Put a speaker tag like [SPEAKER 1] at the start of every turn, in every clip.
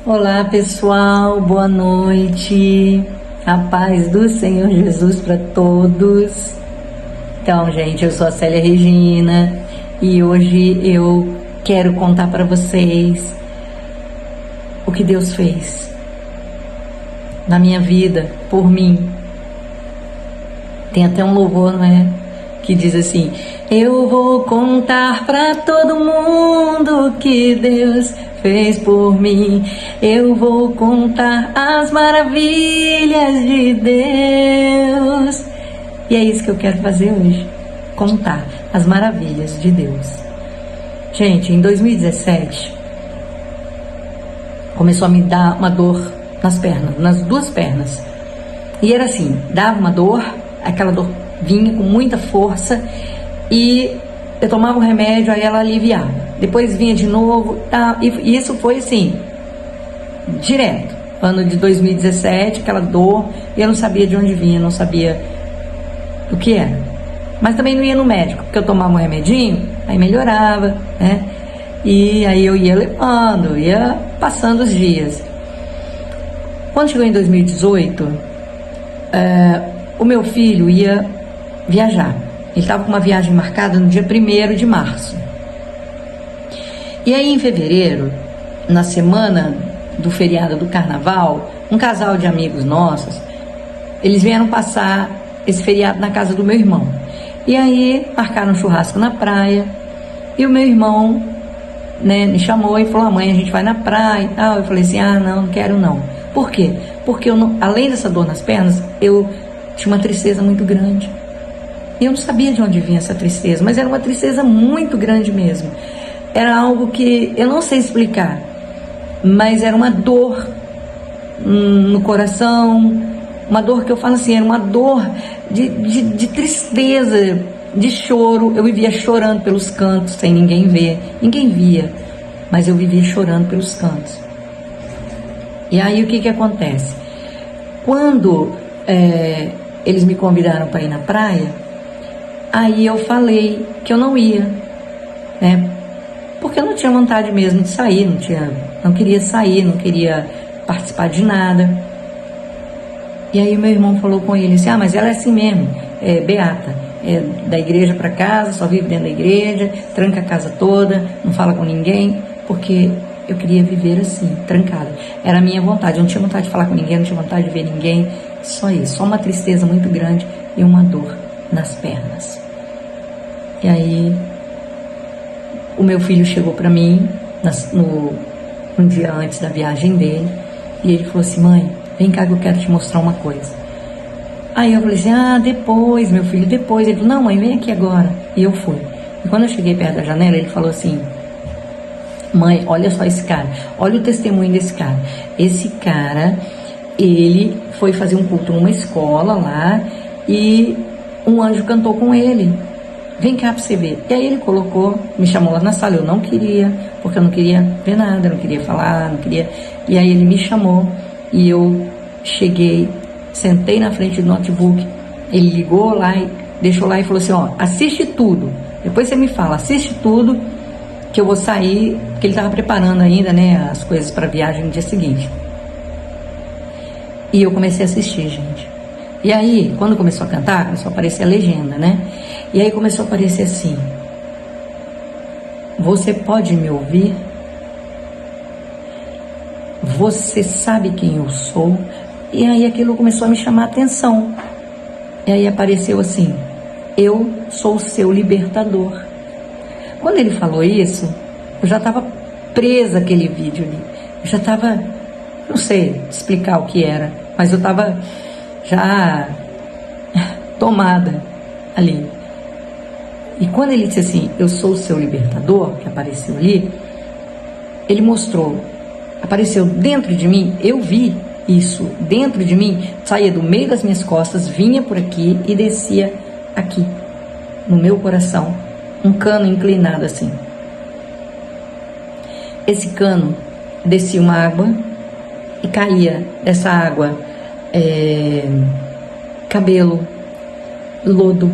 [SPEAKER 1] Olá pessoal, boa noite, a paz do Senhor Jesus para todos. Então gente, eu sou a Célia Regina e hoje eu quero contar para vocês o que Deus fez na minha vida, por mim. Tem até um louvor, não é? Que diz assim: eu vou contar para todo mundo o que Deus fez por mim. Eu vou contar as maravilhas de Deus. E é isso que eu quero fazer hoje, contar as maravilhas de Deus. Gente, em 2017 começou a me dar uma dor nas pernas, nas duas pernas. E era assim, dava uma dor, aquela dor vinha com muita força e eu tomava o remédio, aí ela aliviava. Depois vinha de novo, tá? E isso foi assim, direto. Ano de 2017, aquela dor, e eu não sabia de onde vinha, não sabia o que era. Mas também não ia no médico, porque eu tomava um remedinho, aí melhorava, né? E aí eu ia levando, ia passando os dias. Quando chegou em 2018, o meu filho ia viajar. Ele estava com uma viagem marcada no dia 1º de março. E aí em fevereiro, na semana do feriado do carnaval, um casal de amigos nossos, eles vieram passar esse feriado na casa do meu irmão. E aí marcaram um churrasco na praia, e o meu irmão, né, me chamou e falou: mãe, a gente vai na praia e tal. Eu falei assim: não quero não. Por quê? Porque eu não, além dessa dor nas pernas, eu tinha uma tristeza muito grande. E eu não sabia de onde vinha essa tristeza, mas era uma tristeza muito grande mesmo. Era algo que eu não sei explicar, mas era uma dor no coração, uma dor que eu falo assim, era uma dor de tristeza, de choro. Eu vivia chorando pelos cantos, sem ninguém ver, ninguém via, mas eu vivia chorando pelos cantos. E aí o que acontece? Quando eles me convidaram para ir na praia, aí eu falei que eu não ia, né? Porque eu não tinha vontade mesmo de sair, não queria sair, não queria participar de nada. E aí o meu irmão falou com ele assim: mas ela é assim mesmo, beata, da igreja para casa, só vive dentro da igreja, tranca a casa toda, não fala com ninguém, porque eu queria viver assim, trancada. Era a minha vontade, eu não tinha vontade de falar com ninguém, não tinha vontade de ver ninguém, só isso, só uma tristeza muito grande e uma dor nas pernas. E aí o meu filho chegou para mim um dia antes da viagem dele, e ele falou assim: mãe, vem cá que eu quero te mostrar uma coisa. Aí eu falei assim: depois, meu filho, depois. Ele falou: não, mãe, vem aqui agora. E eu fui. E quando eu cheguei perto da janela, ele falou assim: mãe, olha só esse cara, olha o testemunho desse cara. Esse cara, ele foi fazer um culto numa escola lá, e um anjo cantou com ele. Vem cá pra você ver. E aí ele me chamou lá na sala. Eu não queria, porque eu não queria ver nada, não queria falar, não queria. E aí ele me chamou e eu cheguei, sentei na frente do notebook. Ele ligou lá e deixou lá e falou assim: assiste tudo. Depois você me fala, assiste tudo, que eu vou sair, porque ele estava preparando ainda, né, as coisas para a viagem no dia seguinte. E eu comecei a assistir, gente. E aí, quando começou a cantar, começou a aparecer a legenda, né? E aí começou a aparecer assim: você pode me ouvir? Você sabe quem eu sou? E aí aquilo começou a me chamar a atenção. E aí apareceu assim: eu sou o seu libertador. Quando ele falou isso, eu já estava presa àquele vídeo ali. Eu já estava, não sei explicar o que era, mas eu estava já tomada ali. E quando ele disse assim: eu sou o seu libertador, que apareceu ali, ele mostrou, apareceu dentro de mim, eu vi isso dentro de mim, saía do meio das minhas costas, vinha por aqui e descia aqui, no meu coração, um cano inclinado assim. Esse cano descia uma água e caía dessa água cabelo, lodo,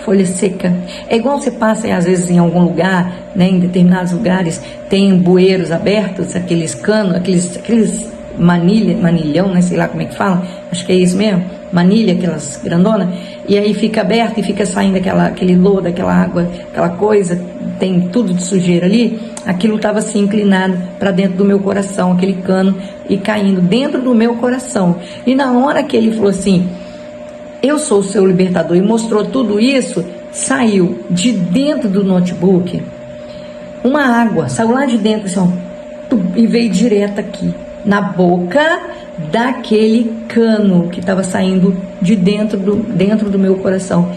[SPEAKER 1] folha seca. É igual você passa, às vezes, em algum lugar, né, em determinados lugares, tem bueiros abertos, aqueles canos, aqueles manilhão, né, sei lá como é que fala, acho que é isso mesmo, manilha, aquelas grandonas, e aí fica aberto e fica saindo aquele lodo, aquela água, aquela coisa, tem tudo de sujeira ali. Aquilo estava assim inclinado para dentro do meu coração, aquele cano, e caindo dentro do meu coração. E na hora que ele falou assim, eu sou o seu libertador, e mostrou tudo isso, saiu de dentro do notebook uma água, saiu lá de dentro assim, e veio direto aqui na boca daquele cano que estava saindo de dentro do meu coração,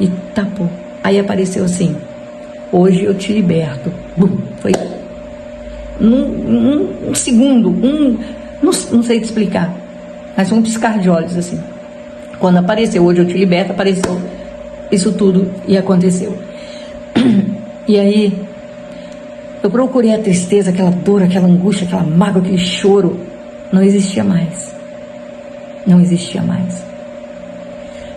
[SPEAKER 1] e tapou. Aí apareceu assim, hoje eu te liberto. Foi um segundo, não sei te explicar, mas foi um piscar de olhos assim. Quando apareceu, hoje eu te liberto, apareceu isso tudo e aconteceu. E aí, eu procurei a tristeza, aquela dor, aquela angústia, aquela mágoa, aquele choro. Não existia mais. Não existia mais.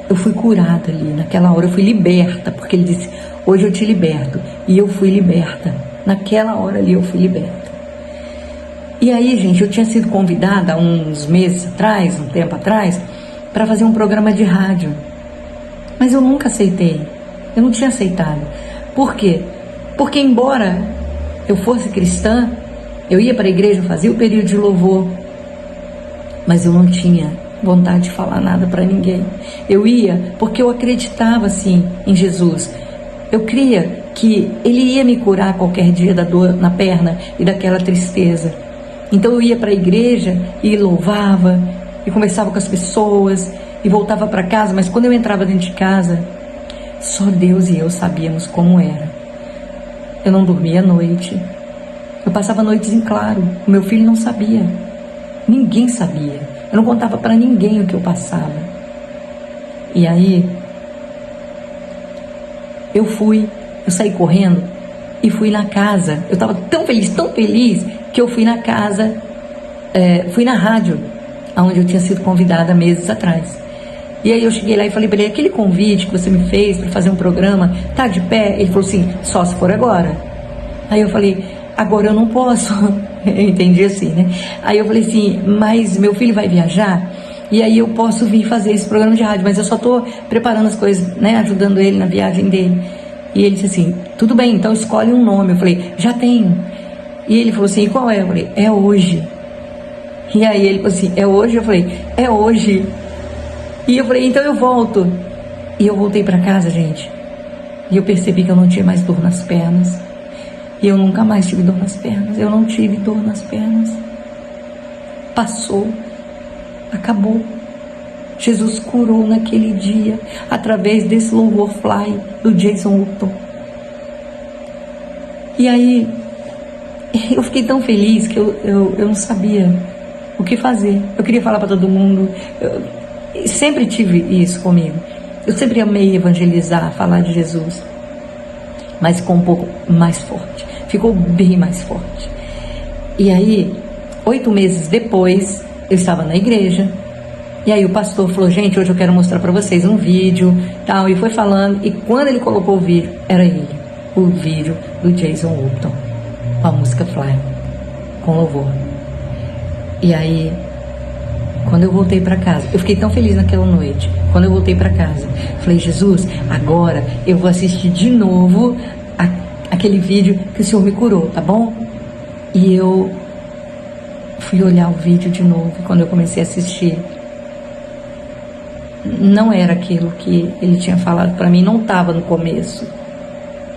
[SPEAKER 1] Eu fui curada ali, naquela hora eu fui liberta, porque ele disse, hoje eu te liberto. E eu fui liberta. Naquela hora ali eu fui liberta. E aí, gente, eu tinha sido convidada há uns meses atrás, um tempo atrás, para fazer um programa de rádio. Mas eu nunca aceitei. Eu não tinha aceitado. Por quê? Porque embora eu fosse cristã, eu ia para a igreja, fazia o período de louvor, mas eu não tinha vontade de falar nada para ninguém. Eu ia porque eu acreditava assim em Jesus. Eu cria que Ele ia me curar qualquer dia da dor na perna e daquela tristeza. Então eu ia para a igreja e louvava, e conversava com as pessoas, e voltava para casa, mas quando eu entrava dentro de casa, só Deus e eu sabíamos como era. Eu não dormia à noite, eu passava noites em claro, o meu filho não sabia, ninguém sabia, eu não contava para ninguém o que eu passava. E aí, eu saí correndo e fui na casa, eu estava tão feliz, que eu fui na casa, fui na rádio, onde eu tinha sido convidada meses atrás. E aí eu cheguei lá e falei para ele, aquele convite que você me fez para fazer um programa, tá de pé? Ele falou assim, só se for agora. Aí eu falei, agora eu não posso. Eu entendi assim, né? Aí eu falei assim, mas meu filho vai viajar, e aí eu posso vir fazer esse programa de rádio, mas eu só tô preparando as coisas, né, ajudando ele na viagem dele. E ele disse assim, tudo bem, então escolhe um nome. Eu falei, já tenho. E ele falou assim, e qual é? Eu falei, é hoje. E aí ele falou assim, é hoje? Eu falei, é hoje. E eu falei, então eu volto. E eu voltei para casa, gente. E eu percebi que eu não tinha mais dor nas pernas. E eu nunca mais tive dor nas pernas. Eu não tive dor nas pernas. Passou. Acabou. Jesus curou naquele dia, através desse louvor fly do Jason Wilton. E aí, eu fiquei tão feliz que eu não sabia o que fazer. Eu queria falar para todo mundo. Eu sempre tive isso comigo. Eu sempre amei evangelizar, falar de Jesus. Mas ficou um pouco mais forte. Ficou bem mais forte. E aí, 8 meses depois, eu estava na igreja. E aí o pastor falou, gente, hoje eu quero mostrar para vocês um vídeo, tal. E foi falando. E quando ele colocou o vídeo, era ele. O vídeo do Jason Wilton. Com a música Fly. Com louvor. E aí, quando eu voltei para casa, eu fiquei tão feliz naquela noite. Quando eu voltei para casa, falei, Jesus, agora eu vou assistir de novo aquele vídeo que o Senhor me curou, tá bom? E eu fui olhar o vídeo de novo. E quando eu comecei a assistir, não era aquilo que ele tinha falado para mim, não estava no começo.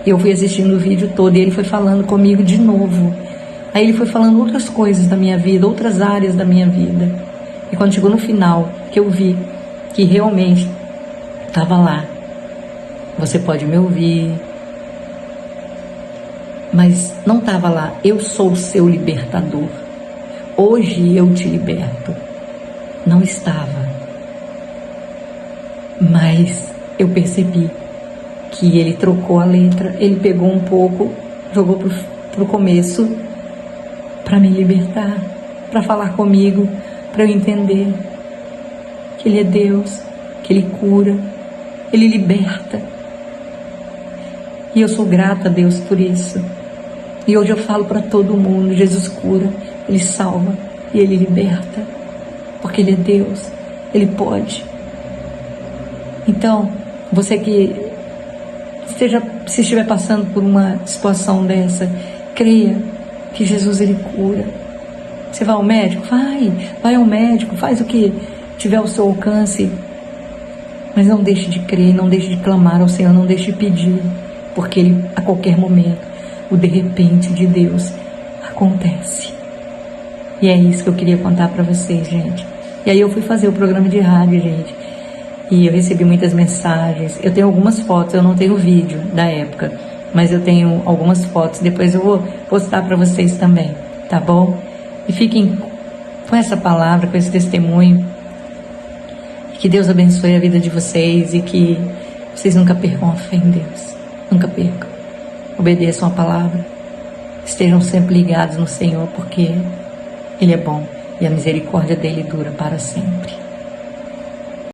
[SPEAKER 1] Eu fui assistindo o vídeo todo e ele foi falando comigo de novo. Aí ele foi falando outras coisas da minha vida, outras áreas da minha vida. E quando chegou no final, que eu vi que realmente estava lá. Você pode me ouvir, mas não estava lá. Eu sou o seu libertador. Hoje eu te liberto. Não estava. Mas eu percebi que ele trocou a letra. Ele pegou um pouco, jogou pro começo, para me libertar, para falar comigo, para eu entender que Ele é Deus, que Ele cura, Ele liberta, E eu sou grata a Deus por isso. E hoje eu falo para todo mundo, Jesus cura, Ele salva e Ele liberta. Porque Ele é Deus, Ele pode. Então, você que se estiver passando por uma situação dessa, creia que Jesus Ele cura. Você vai ao médico? Vai ao médico, faz o que tiver ao seu alcance. Mas não deixe de crer, não deixe de clamar ao Senhor, não deixe de pedir. Porque Ele, a qualquer momento, o de repente de Deus acontece. E é isso que eu queria contar para vocês, gente. E aí eu fui fazer o programa de rádio, gente. E eu recebi muitas mensagens. Eu tenho algumas fotos, eu não tenho vídeo da época, mas eu tenho algumas fotos. Depois eu vou postar para vocês também, tá bom? E fiquem com essa palavra, com esse testemunho. Que Deus abençoe a vida de vocês e que vocês nunca percam a fé em Deus. Nunca percam. Obedeçam a palavra. Estejam sempre ligados no Senhor, porque Ele é bom e a misericórdia dele dura para sempre.